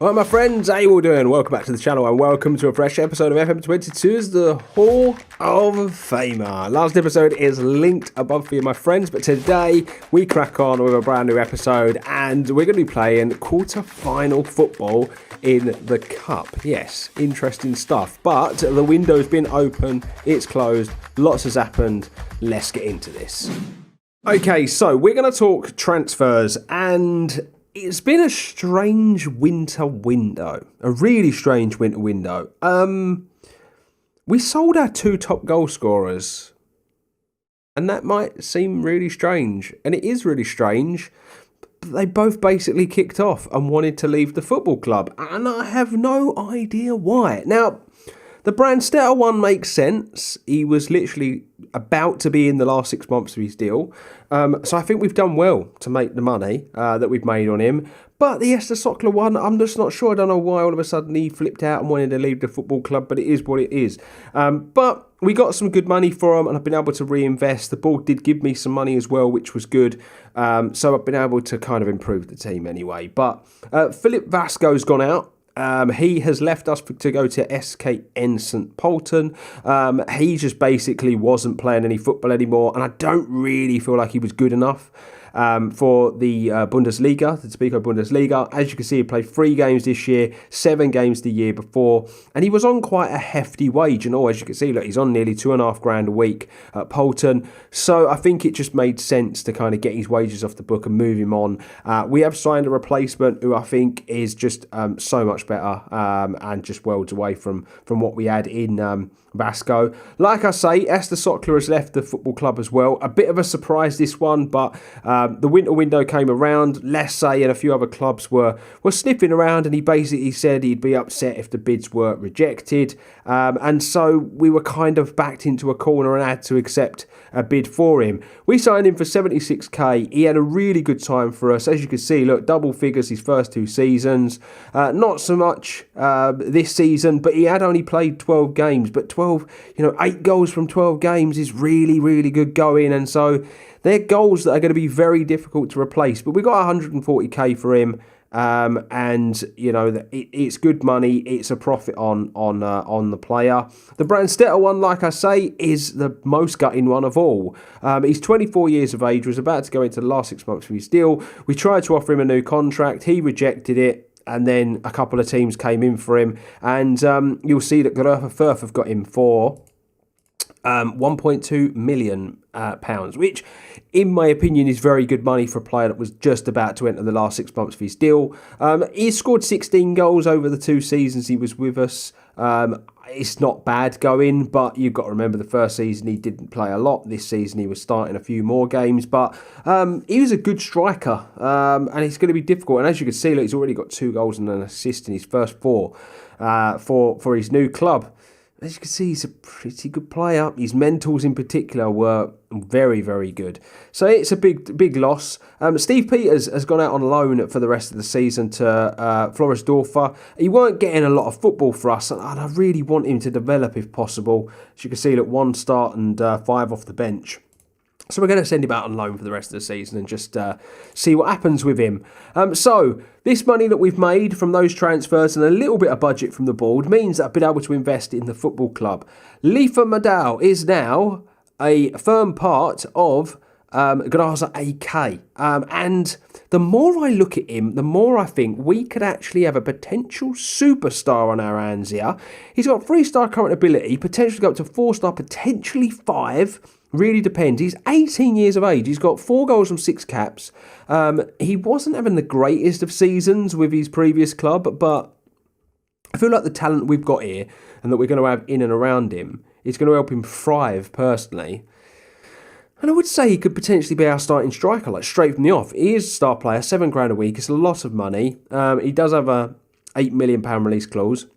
Well, my friends, how you all doing? Welcome back to the channel and welcome to a fresh episode of FM22's The Hall of Famer. Last episode is linked above for you, my friends, but today we crack on with a brand new episode and we're going to be playing quarter-final football in the Cup. Yes, interesting stuff, but the window's been open, it's closed, lots has happened. Let's get into this. Okay, so we're going to talk transfers, and it's been a strange winter window. A really strange winter window. We sold our two top goal scorers, and that might seem really strange, and it is really strange, but they both basically kicked off and wanted to leave the football club, and I have no idea why. Now, the Brandstetter one makes sense. He was literally about to be in the last 6 months of his deal. So I think we've done well to make the money that we've made on him. But the Esther Sockler one, I'm just not sure. I don't know why all of a sudden he flipped out and wanted to leave the football club, but it is what it is. But we got some good money for him and I've been able to reinvest. The board did give me some money as well, which was good. So I've been able to kind of improve the team anyway. But Philip Vasco's gone out. He has left us to go to SKN St Polten. He just basically wasn't playing any football anymore, and I don't really feel like he was good enough for the Bundesliga, the Speaker Bundesliga. As you can see, he played 3 games this year, 7 games the year before, and he was on quite a hefty wage. And as you can see, look, he's on nearly £2,500 a week at Polten. So I think it just made sense to kind of get his wages off the book and move him on. We have signed a replacement who I think is just so much better and just worlds away from what we had in Vasco. Like I say, Esther Sockler has left the football club as well. A bit of a surprise this one, but the winter window came around. Lessay and a few other clubs were sniffing around, and he basically said he'd be upset if the bids were rejected. And so we were kind of backed into a corner and had to accept a bid for him. We signed him for 76k. He had a really good time for us. As you can see, look, double figures his first 2 seasons. Not so much this season, but he had only played 12 games. But 8 goals from 12 games is really, really good going. And so they're goals that are going to be very difficult to replace. But we got 140k for him. And it's good money. It's a profit on the player. The Brandstetter one, like I say, is the most gutting one of all. He's 24 years of age, was about to go into the last 6 months of his deal. We tried to offer him a new contract. He rejected it. And then a couple of teams came in for him. And you'll see that Grazer have got him for 1.2 million pounds, which in my opinion is very good money for a player that was just about to enter the last 6 months of his deal. He scored 16 goals over the 2 seasons he was with us. It's not bad going, but you've got to remember the first season he didn't play a lot. This season he was starting a few more games, but he was a good striker, and it's going to be difficult. And as you can see, look, he's already got 2 goals and an assist in his first 4 for his new club. As you can see, he's a pretty good player. His mentals in particular were very, very good. So it's a big loss. Steve Peters has gone out on loan for the rest of the season to Floresdorfer. He weren't getting a lot of football for us, and I really want him to develop if possible. As you can see, look, 1 start and 5 off the bench. So we're going to send him out on loan for the rest of the season and just see what happens with him. So this money that we've made from those transfers and a little bit of budget from the board means that I've been able to invest in the football club. Leifa Madau is now a firm part of Grazer AK. And the more I look at him, the more I think we could actually have a potential superstar on our hands here. He's got 3-star current ability, potentially go up to 4-star, potentially 5. Really depends. He's 18 years of age. He's got 4 goals from 6 caps. He wasn't having the greatest of seasons with his previous club, but I feel like the talent we've got here and that we're going to have in and around him is going to help him thrive personally. And I would say he could potentially be our starting striker, like straight from the off. He is a star player, £7,000 a week. It's a lot of money. He does have a £8 million release clause,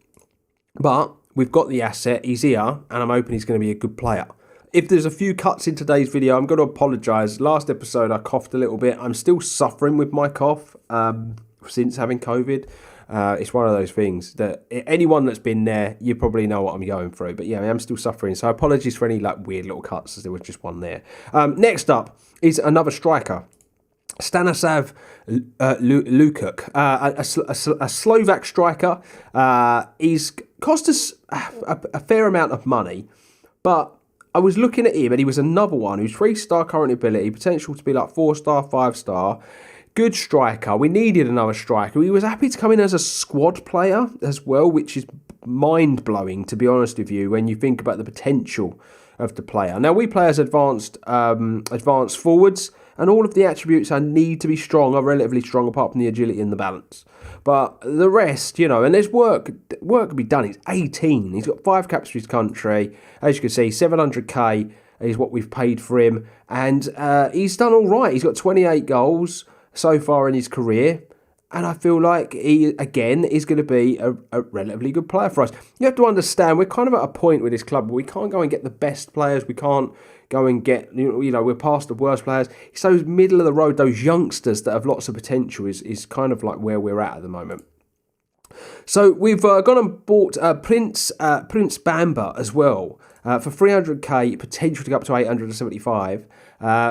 but we've got the asset. He's here, and I'm hoping he's going to be a good player. If there's a few cuts in today's video, I'm going to apologise. Last episode, I coughed a little bit. I'm still suffering with my cough since having COVID. It's one of those things that anyone that's been there, you probably know what I'm going through. But yeah, I'm still suffering. So apologies for any weird little cuts, as there was just one there. Next up is another striker. Stanislav Lukuk, a Slovak striker. He's cost us a fair amount of money, but I was looking at him and he was another one who's 3-star current ability, potential to be like 4-star, 5-star. Good striker. We needed another striker. He was happy to come in as a squad player as well, which is mind-blowing, to be honest with you, when you think about the potential of the player. Now, we play as advanced forwards, and all of the attributes I need to be strong are relatively strong, apart from the agility and the balance. But the rest, and there's work to be done. He's 18. He's got 5 caps for his country. As you can see, 700k is what we've paid for him. And he's done all right. He's got 28 goals so far in his career. And I feel like he, again, is going to be a relatively good player for us. You have to understand, we're kind of at a point with this club where we can't go and get the best players. We can't go and get, we're past the worst players. It's those middle of the road, those youngsters that have lots of potential is kind of like where we're at the moment. So we've gone and bought Prince Bamba as well for 300k, potential to go up to 875.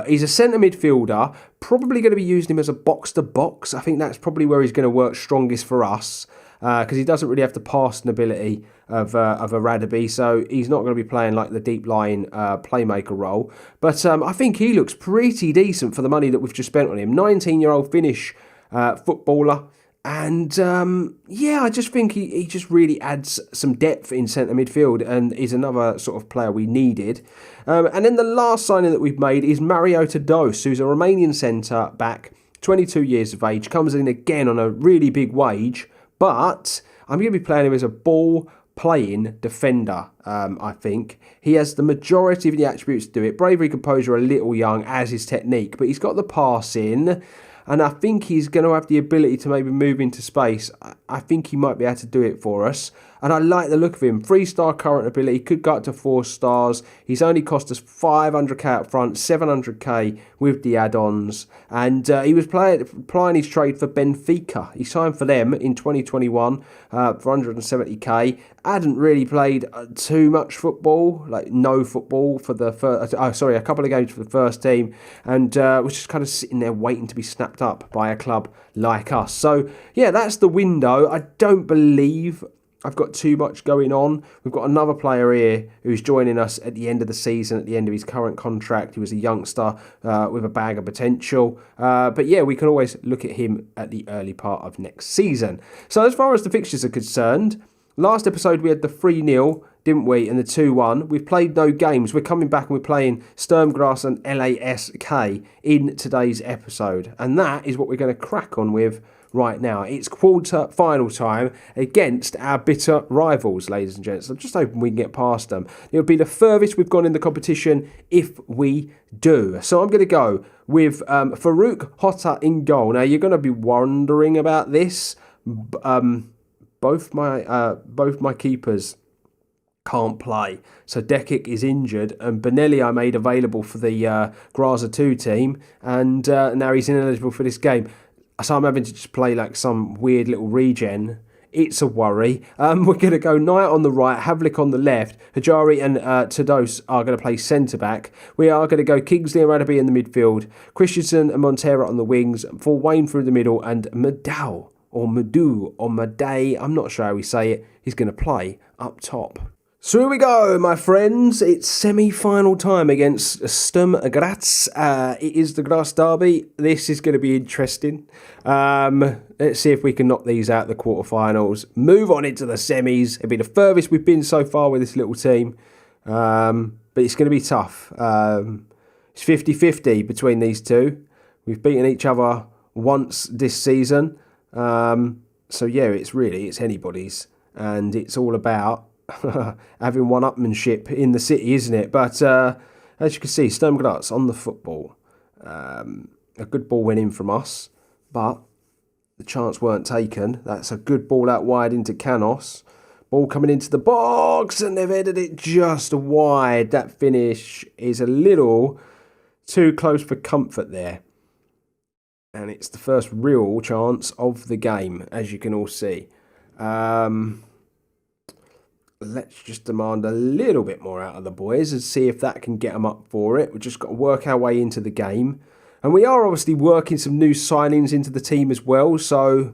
He's a centre midfielder, probably going to be using him as a box-to-box. I think that's probably where he's going to work strongest for us, because he doesn't really have the passing ability of a Radaby, so he's not going to be playing like the deep-lying playmaker role. But I think he looks pretty decent for the money that we've just spent on him. 19-year-old Finnish footballer. And, I just think he just really adds some depth in centre midfield and is another sort of player we needed. And then the last signing that we've made is Mario Tadose, who's a Romanian centre back, 22 years of age, comes in again on a really big wage, but I'm going to be playing him as a ball-playing defender, I think. He has the majority of the attributes to do it. Bravery, composure, a little young, as his technique, but he's got the passing. And I think he's going to have the ability to maybe move into space. I think he might be able to do it for us. And I like the look of him. 3-star current ability, could go up to 4 stars. He's only cost us 500k up front, 700k with the add-ons. And he was applying his trade for Benfica. He signed for them in 2021 for 170k. Hadn't really played too much football, like no football for the first, a couple of games for the first team. And was just kind of sitting there waiting to be snapped up by a club like us. So, yeah, that's the window. I don't believe I've got too much going on. We've got another player here who's joining us at the end of the season, at the end of his current contract. He was a youngster with a bag of potential. But yeah, we can always look at him at the early part of next season. So as far as the fixtures are concerned, last episode we had the 3-0, didn't we, and the 2-1. We've played no games. We're coming back and we're playing Sturmgrass and LASK in today's episode. And that is what we're going to crack on with right now. It's quarter final time against our bitter rivals, ladies and gents. I'm just hoping we can get past them. It'll be the furthest we've gone in the competition if we do. So I'm going to go with Farouk Hotta in goal. Now you're going to be wondering about this. Both my keepers can't play. So Dekic is injured, and Benelli I made available for the Grazer 2 team, and now he's ineligible for this game. So I'm having to just play like some weird little regen. It's a worry. We're going to go Knight on the right, Havlik on the left. Hajari and Tadose are going to play centre-back. We are going to go Kingsley and Radaby in the midfield, Christensen and Montero on the wings, for Wayne through the middle, and Madau, or Madu, or Maday, I'm not sure how we say it, he's going to play up top. So here we go, my friends. It's semi-final time against Sturm Graz. It is the Graz derby. This is going to be interesting. Let's see if we can knock these out the quarterfinals. Move on into the semis. It'll be the furthest we've been so far with this little team. But it's going to be tough. It's 50-50 between these two. We've beaten each other once this season. So yeah, it's anybody's. And it's all about having one-upmanship in the city, isn't it? But as you can see, Sturm Graz on the football. A good ball went in from us, but the chance weren't taken. That's a good ball out wide into Canos. Ball coming into the box, and they've headed it just wide. That finish is a little too close for comfort there. And it's the first real chance of the game, as you can all see. Let's just demand a little bit more out of the boys and see if that can get them up for it. We've just got to work our way into the game. And we are obviously working some new signings into the team as well, so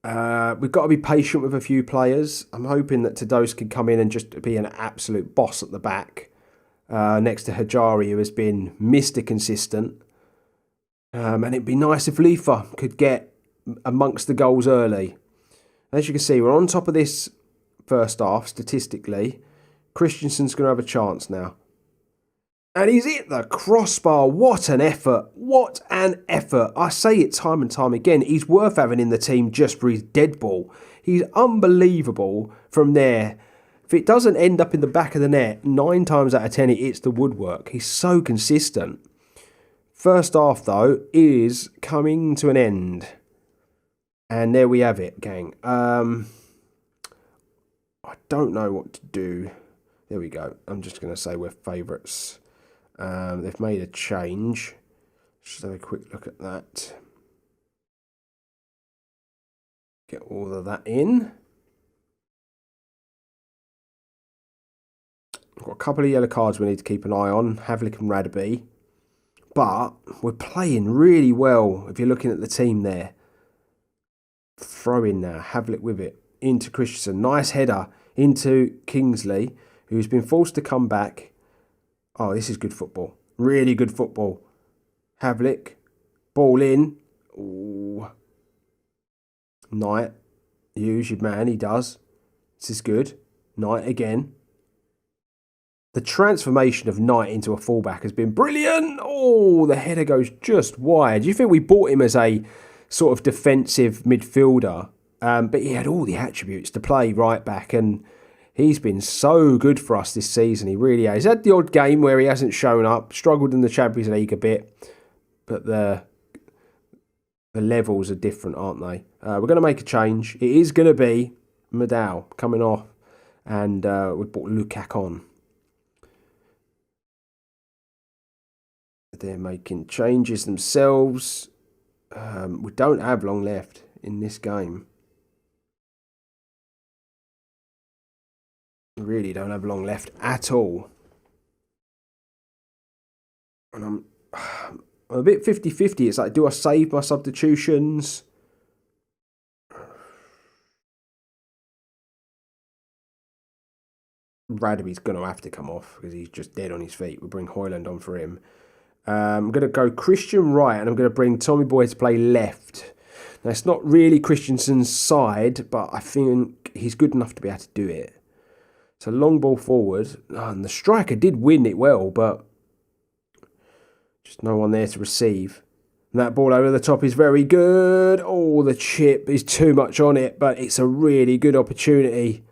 we've got to be patient with a few players. I'm hoping that Tados can come in and just be an absolute boss at the back, next to Hajari, who has been Mr. Consistent. And it'd be nice if Lifa could get amongst the goals early. As you can see, we're on top of this first half, statistically. Christensen's going to have a chance now. And he's hit the crossbar. What an effort. What an effort. I say it time and time again. He's worth having in the team just for his dead ball. He's unbelievable from there. If it doesn't end up in the back of the net, 9 times out of 10 it hits the woodwork. He's so consistent. First half, though, is coming to an end. And there we have it, gang. I don't know what to do. There we go. I'm just going to say we're favourites. They've made a change. Just have a quick look at that. Get all of that in. Got a couple of yellow cards we need to keep an eye on. Havlik and Radaby. But we're playing really well if you're looking at the team there. Throw in now. Havlik with it. Into Christensen. Nice header into Kingsley, who's been forced to come back. Oh, this is good football. Really good football. Havlik. Ball in. Ooh. Knight. Use your man. He does. This is good. Knight again. The transformation of Knight into a fullback has been brilliant. Oh, the header goes just wide. Do you think we bought him as a sort of defensive midfielder? But he had all the attributes to play right back, and he's been so good for us this season. He really has. He's had the odd game where he hasn't shown up, struggled in the Champions League a bit, but the levels are different, aren't they? We're going to make a change. It is going to be Madao coming off, and we brought Lukaku on. They're making changes themselves. We don't have long left in this game. We really don't have long left at all. And I'm a bit 50-50. It's like, do I save my substitutions? Radaby's going to have to come off because he's just dead on his feet. We'll bring Højlund on for him. I'm going to go Christian right, and I'm going to bring Tommy Boy to play left. Now, it's not really Christensen's side, but I think he's good enough to be able to do it. So long ball forward. Oh, and the striker did win it well, but just no one there to receive. And that ball over the top is very good. Oh, the chip is too much on it, but it's a really good opportunity.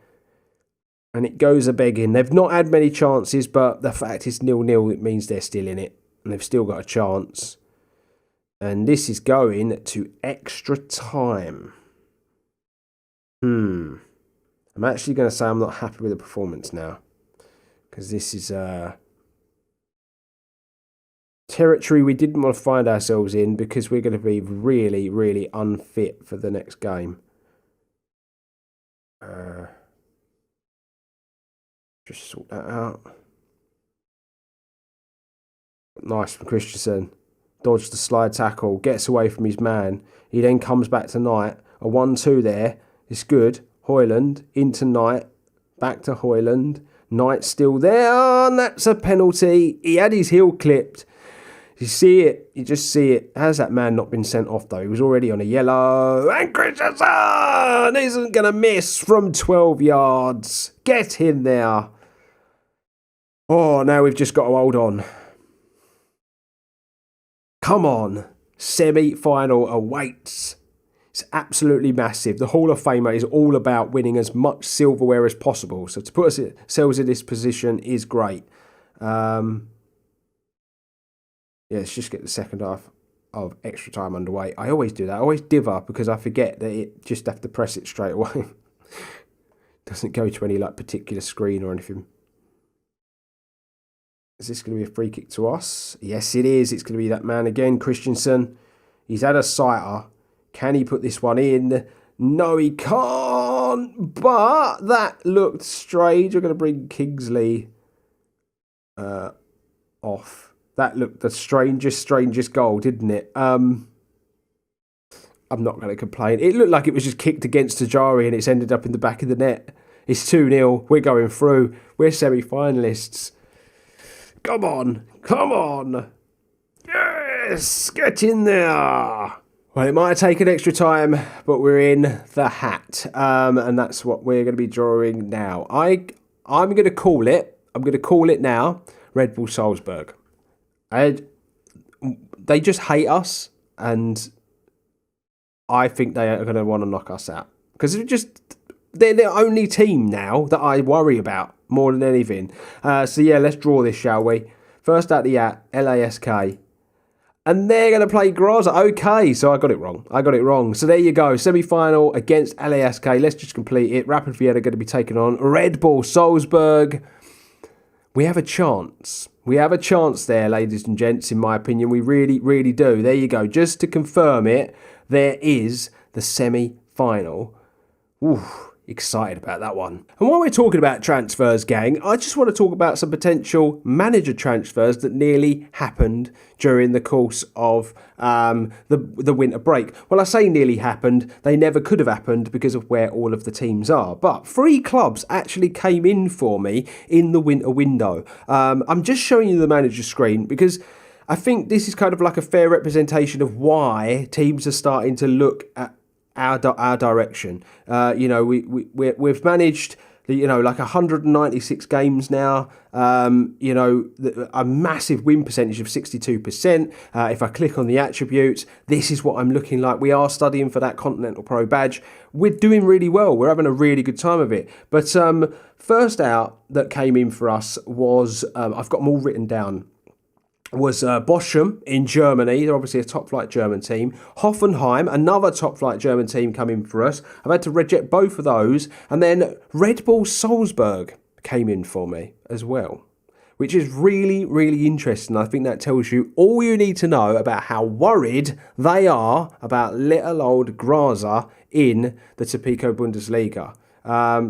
And it goes a-begging. They've not had many chances, but the fact it's 0-0, it means they're still in it. And they've still got a chance. And this is going to extra time. I'm actually going to say I'm not happy with the performance now. Because this is territory we didn't want to find ourselves in, because we're going to be really, really unfit for the next game. Just sort that out. Nice from Christensen. Dodged the slide tackle. Gets away from his man. He then comes back to Knight. A 1-2 there. It's good. Højlund into Knight. Back to Højlund. Knight still there. And that's a penalty. He had his heel clipped. You see it. You just see it. Has that man not been sent off, though? He was already on a yellow. And Christensen isn't going to miss from 12 yards. Get in there. Oh, now we've just got to hold on. Come on. Semi-final awaits. It's absolutely massive. The Hall of Famer is all about winning as much silverware as possible. So to put ourselves in this position is great. Yeah, let's just get the second half of extra time underway. I always do that. I always div up because I forget that it just have to press it straight away. Doesn't go to any like particular screen or anything. Is this going to be a free kick to us? Yes, it is. It's going to be that man again, Christensen. He's had a sighter. Can he put this one in? No, he can't. But that looked strange. We're going to bring Kingsley off. That looked the strangest goal, didn't it? I'm not going to complain. It looked like it was just kicked against Tajari and it's ended up in the back of the net. It's 2-0. We're going through. We're semi-finalists. Come on. Yes, get in there. Well, it might have taken extra time, but we're in the hat. And that's what we're going to be drawing now. I'm going to call it. I'm going to call it now. Red Bull Salzburg. They just hate us, and I think they are going to want to knock us out. Because they're the only team now that I worry about more than anything. So yeah, let's draw this, shall we? First out the at LASK. And they're going to play Grazer. Okay, so I got it wrong. So there you go. Semi-final against LASK. Let's just complete it. Rapid Vienna are going to be taking on Red Bull Salzburg. We have a chance. We have a chance there, ladies and gents, in my opinion. We really, really do. There you go. Just to confirm it, there is the semi-final. Ooh, excited about that one. And while we're talking about transfers, gang, I just want to talk about some potential manager transfers that nearly happened during the course of the winter break. Well, I say nearly happened. They never could have happened because of where all of the teams are. But 3 clubs actually came in for me in the winter window. I'm just showing you the manager screen because I think this is kind of like a fair representation of why teams are starting to look at our direction. We've managed like 196 games now. A massive win percentage of 62%. If I click on the attributes, this is what I'm looking like. We are studying for that Continental Pro badge. We're doing really well. We're having a really good time of it. But first out that came in for us was I've got them all written down. Was Bochum in Germany. They're obviously a top-flight German team. Hoffenheim, another top-flight German team coming for us. I've had to reject both of those. And then Red Bull Salzburg came in for me as well, which is really, really interesting. I think that tells you all you need to know about how worried they are about little old Grazer in the Tipico Bundesliga.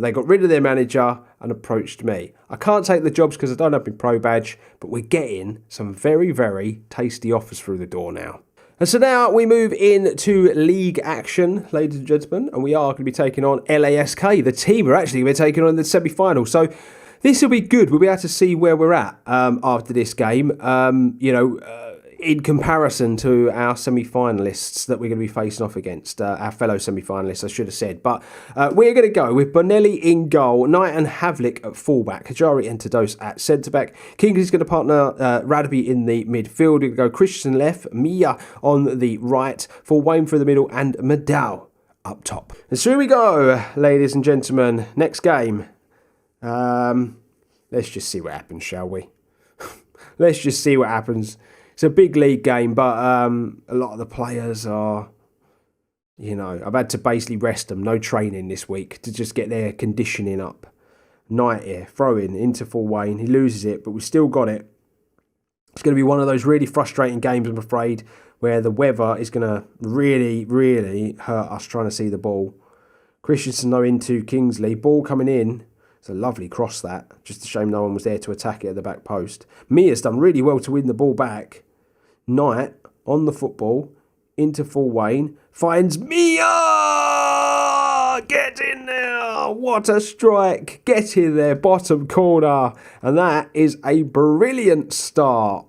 They got rid of their manager and approached me. I can't take the jobs because I don't have my pro badge, but we're getting some very, very tasty offers through the door now. And so now we move into league action, ladies and gentlemen, and we are going to be taking on LASK. The team are actually going to be taking on the semi-final. So this will be good. We'll be able to see where we're at after this game. In comparison to our semi-finalists that we're going to be facing off against, our fellow semi-finalists, I should have said. But we're going to go with Bonelli in goal, Knight and Havlik at fullback, Kajari and Tados at centre-back. Kingsley's going to partner Radaby in the midfield. We're going to go Christian left, Mia on the right, for Wayne through the middle, and Madal up top. And so here we go, ladies and gentlemen. Next game. Let's just see what happens, shall we? Let's just see what happens. It's a big league game, but a lot of the players are, I've had to basically rest them. No training this week to just get their conditioning up. Knight here, throw-in into full Wayne. He loses it, but we've still got it. It's going to be one of those really frustrating games, I'm afraid, where the weather is going to really, really hurt us trying to see the ball. Christensen though into Kingsley. Ball coming in. It's a lovely cross, that. Just a shame no one was there to attack it at the back post. Mia's done really well to win the ball back. Knight on the football. Into full Wayne. Finds Mia! Get in there! What a strike! Get in there, bottom corner. And that is a brilliant start.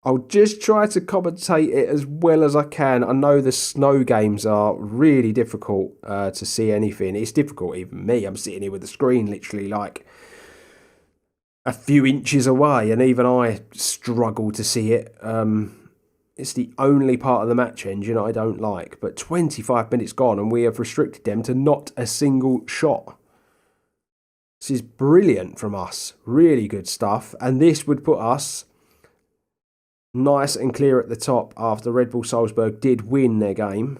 I'll just try to commentate it as well as I can. I know the snow games are really difficult to see anything. It's difficult, even me. I'm sitting here with the screen literally like a few inches away, and even I struggle to see it. It's the only part of the match engine I don't like. But 25 minutes gone, and we have restricted them to not a single shot. This is brilliant from us. Really good stuff. And this would put us nice and clear at the top after Red Bull Salzburg did win their game.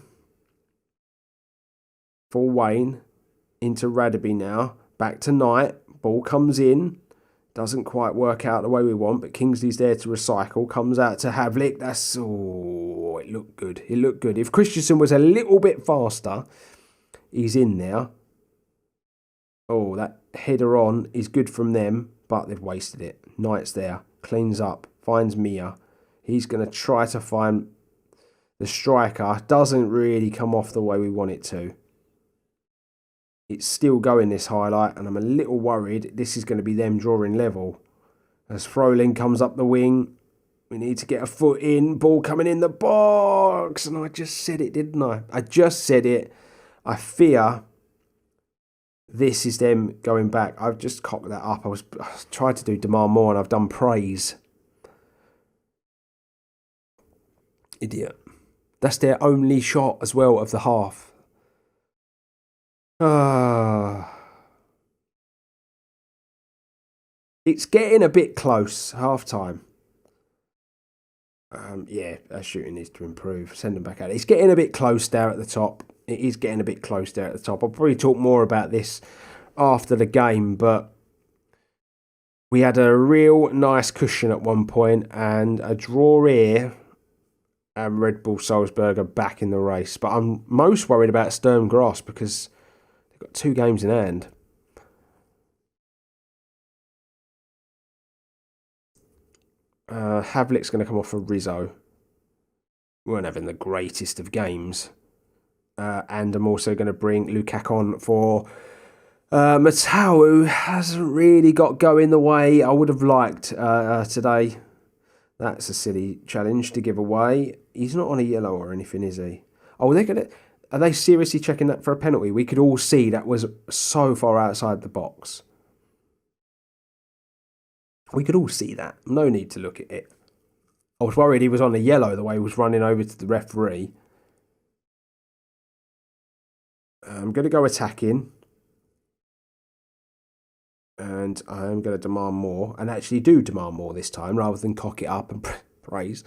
For Wayne into Radaby now. Back to Knight. Ball comes in. Doesn't quite work out the way we want, but Kingsley's there to recycle. Comes out to Havlik. It looked good. It looked good. If Christensen was a little bit faster, he's in there. Oh, that header on is good from them, but they've wasted it. Knight's there. Cleans up. finds Mia. He's going to try to find the striker. Doesn't really come off the way we want it to. It's still going, this highlight, and I'm a little worried this is going to be them drawing level. As Froling comes up the wing, we need to get a foot in. Ball coming in the box. And I just said it, didn't I? I just said it. I fear this is them going back. I've just cocked that up. I tried to do demand more and I've done praise. Idiot. That's their only shot as well of the half. It's getting a bit close. Half time. Yeah, our shooting needs to improve. Send them back out. It's getting a bit close there at the top. It is getting a bit close there at the top. I'll probably talk more about this after the game, but we had a real nice cushion at one point and a draw here, and Red Bull Salzburg are back in the race. But I'm most worried about Sturm Graz because they've got 2 games in hand. Havlic's going to come off for Rizzo. We weren't having the greatest of games. And I'm also going to bring Lukaku on for Matau, who hasn't really got going the way I would have liked today. That's a silly challenge to give away. He's not on a yellow or anything, is he? Oh, are they seriously checking that for a penalty? We could all see that was so far outside the box. We could all see that. No need to look at it. I was worried he was on a yellow the way he was running over to the referee. I'm going to go attacking. And I'm going to demand more. And actually do demand more this time rather than cock it up and praise.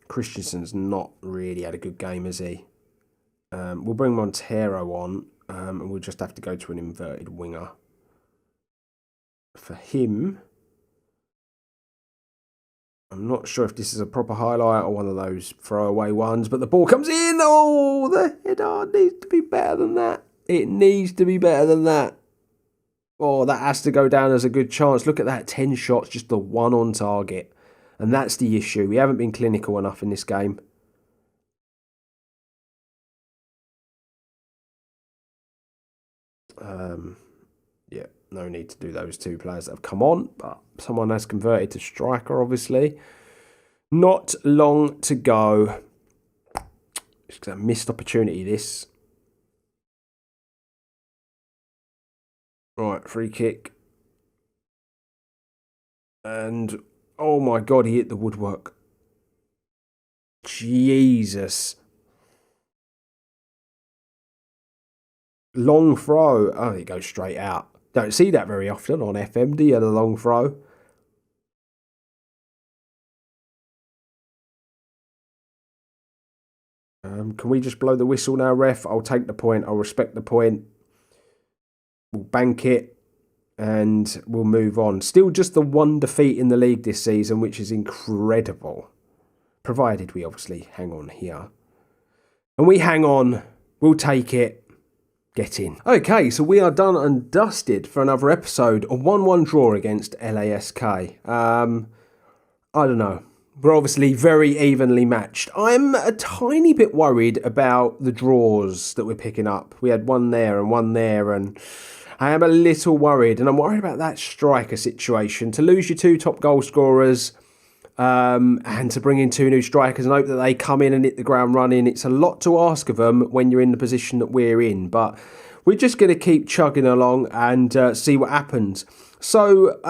Christensen's not really had a good game, has he? We'll bring Montero on. And we'll just have to go to an inverted winger. For him, I'm not sure if this is a proper highlight or one of those throwaway ones, but the ball comes in. Oh, the header needs to be better than that. It needs to be better than that. Oh, that has to go down as a good chance. Look at that, 10 shots, just the one on target. And that's the issue. We haven't been clinical enough in this game. Yeah, no need to do those 2 players that have come on, but someone has converted to striker, obviously. Not long to go. It's a missed opportunity, this. Right, free kick. And, oh my God, he hit the woodwork. Jesus. Long throw. Oh, it goes straight out. Don't see that very often on FM, do you, the long throw? Can we just blow the whistle now, ref? I'll take the point. I'll respect the point. We'll bank it. And we'll move on. Still just the 1 defeat in the league this season, which is incredible. Provided we obviously hang on here. And we hang on. We'll take it. Get in. Okay, so we are done and dusted for another episode. A 1-1 draw against LASK. I don't know. We're obviously very evenly matched. I'm a tiny bit worried about the draws that we're picking up. We had one there, and I am a little worried. And I'm worried about that striker situation. To lose your 2 top goal scorers and to bring in 2 new strikers and hope that they come in and hit the ground running. It's a lot to ask of them when you're in the position that we're in. But we're just going to keep chugging along and see what happens. So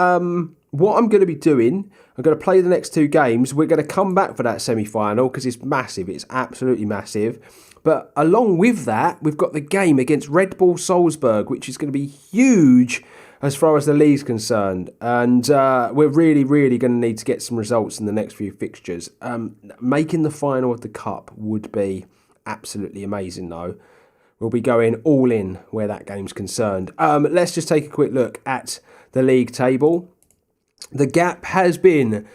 what I'm going to be doing, I'm going to play the next 2 games. We're going to come back for that semi-final because it's massive. It's absolutely massive. But along with that, we've got the game against Red Bull Salzburg, which is going to be huge as far as the league's concerned. And we're really, really going to need to get some results in the next few fixtures. Making the final of the Cup would be absolutely amazing, though. We'll be going all in where that game's concerned. Let's just take a quick look at the league table. The gap has been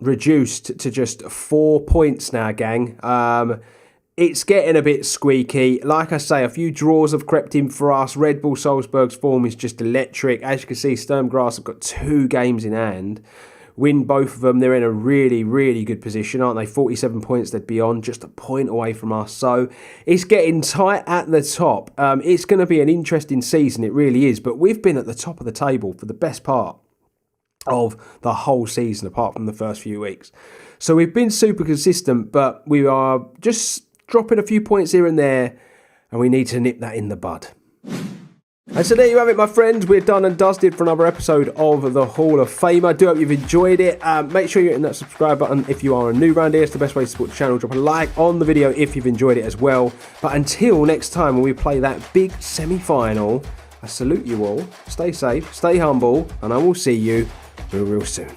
reduced to just 4 points now, gang. it's getting a bit squeaky. Like I say, a few draws have crept in for us. Red Bull Salzburg's form is just electric. As you can see, Sturm Graz have got 2 games in hand. Win both of them, they're in a really, really good position, aren't they? 47 points, they'd be on, just a point away from us. So it's getting tight at the top. It's going to be an interesting season, it really is. But we've been at the top of the table for the best part of the whole season, apart from the first few weeks. So we've been super consistent, but we are just dropping a few points here and there, and we need to nip that in the bud. And so there you have it, my friends. We're done and dusted for another episode of the Hall of Fame. I do hope you've enjoyed it. Make sure you're hitting that subscribe button if you are a new around here. It's the best way to support the channel. Drop a like on the video if you've enjoyed it as well. But until next time when we play that big semi-final, I salute you all. Stay safe, stay humble, and I will see you real soon.